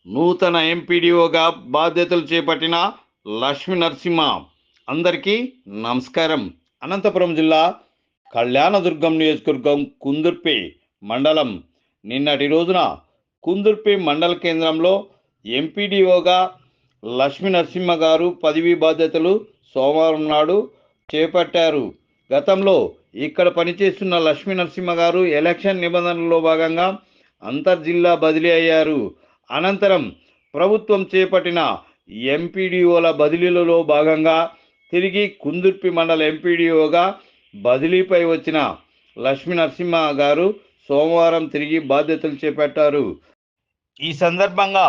నూతన ఎంపీడీఓగా బాధ్యతలు చేపట్టిన లక్ష్మీ నరసింహ. అందరికీ నమస్కారం. అనంతపురం జిల్లా కళ్యాణదుర్గం నియోజకవర్గం కుందుర్పి మండలం నిన్నటి రోజున కుందుర్పి మండల కేంద్రంలో ఎంపీడీఓగా లక్ష్మీ నరసింహ గారు పదవీ బాధ్యతలు సోమవారం నాడు చేపట్టారు. గతంలో ఇక్కడ పనిచేస్తున్న లక్ష్మీ నరసింహ గారు ఎలక్షన్ నిబంధనల్లో భాగంగా అంతర్జిల్లా బదిలీ అయ్యారు. అనంతరం ప్రభుత్వం చేపట్టిన ఎంపీడీఓల బదిలీలలో భాగంగా తిరిగి కుందుర్పి మండల ఎంపీడీఓగా బదిలీపై వచ్చిన లక్ష్మీ నరసింహ గారు సోమవారం తిరిగి బాధ్యతలు చేపట్టారు. ఈ సందర్భంగా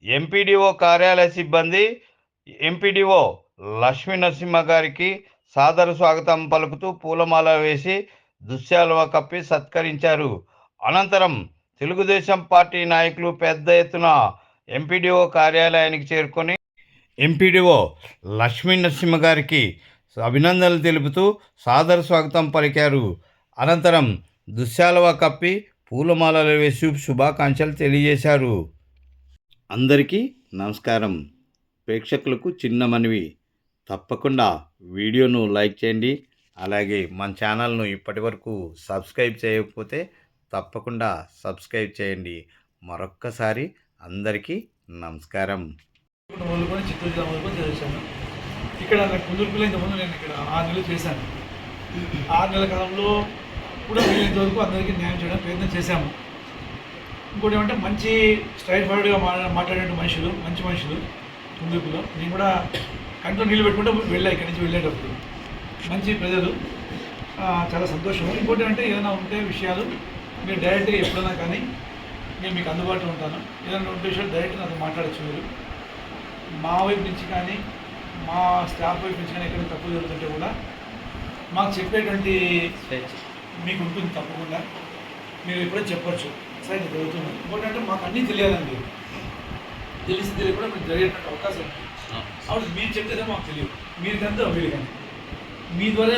ఎంపీడీఓ కార్యాలయ సిబ్బంది ఎంపీడీఓ లక్ష్మీ నరసింహ గారికి సాదర స్వాగతం పలుకుతూ పూలమాల వేసి దుశ్శాలువ కప్పి సత్కరించారు. అనంతరం తెలుగుదేశం పార్టీ నాయకులు పెద్ద ఎత్తున ఎంపీడీఓ కార్యాలయానికి చేరుకొని ఎంపీడీఓ లక్ష్మీ నరసింహ గారికి అభినందనలు తెలుపుతూ సాదర స్వాగతం పలికారు. అనంతరం దుశ్శాలువ కప్పి పూలమాలలు వేసి శుభాకాంక్షలు తెలియజేశారు. అందరికీ నమస్కారం. ప్రేక్షకులకు చిన్న మనవి, తప్పకుండా వీడియోను లైక్ చేయండి. అలాగే మన ఛానల్ను ఇప్పటి వరకు సబ్స్క్రైబ్ చేయకపోతే తప్పకుండా సబ్స్క్రైబ్ చేయండి. మరొక్కసారి అందరికీ నమస్కారం. చిత్తూరు జిల్లా వరకు చేశాను. ఇక్కడ కుందుర్పిలో ఇంతకుముందు నేను ఇక్కడ 6 నెలలు చేశాను. 6 నెలల కాలంలో కూడా వీలైనంత వరకు అందరికీ న్యాయం చేయడం ప్రయత్నం చేశాము. ఇంకోటి ఏమంటే మంచి స్ట్రైట్ ఫార్వర్డ్గా మాట్లాడే మనుషులు, మంచి మనుషులు కుందుర్పిలో. నేను కూడా కంట్లో నీళ్ళు పెట్టుకుంటూ ఇక్కడి నుంచి వెళ్ళేటప్పుడు మంచి ప్రజలు, చాలా సంతోషం. ఇంకోటి అంటే ఏదైనా ఉంటే విషయాలు మీరు డైరెక్ట్గా ఎప్పుడైనా కానీ నేను మీకు అందుబాటులో ఉంటాను. ఏదైనా ఉంటే విషయాలు డైరెక్ట్గా నాతో మాట్లాడచ్చు. మీరు మా వైపు నుంచి కానీ మా స్టాఫ్ వైపు నుంచి కానీ ఎక్కడ తప్పు జరుగుతుంటే కూడా మాకు చెప్పేటువంటి మీకు ఉంటుంది. తప్పకుండా మీరు ఎప్పుడో చెప్పచ్చు, సరే జరుగుతుంది. ఇంకోటి అంటే మాకు అన్నీ తెలియాలండి. తెలిసి కూడా మీకు జరిగేటువంటి అవకాశం ఉంది. అప్పుడు మీరు చెప్తే మాకు తెలియదు, మీరు కంటే వీళ్ళు కానీ మీ ద్వారా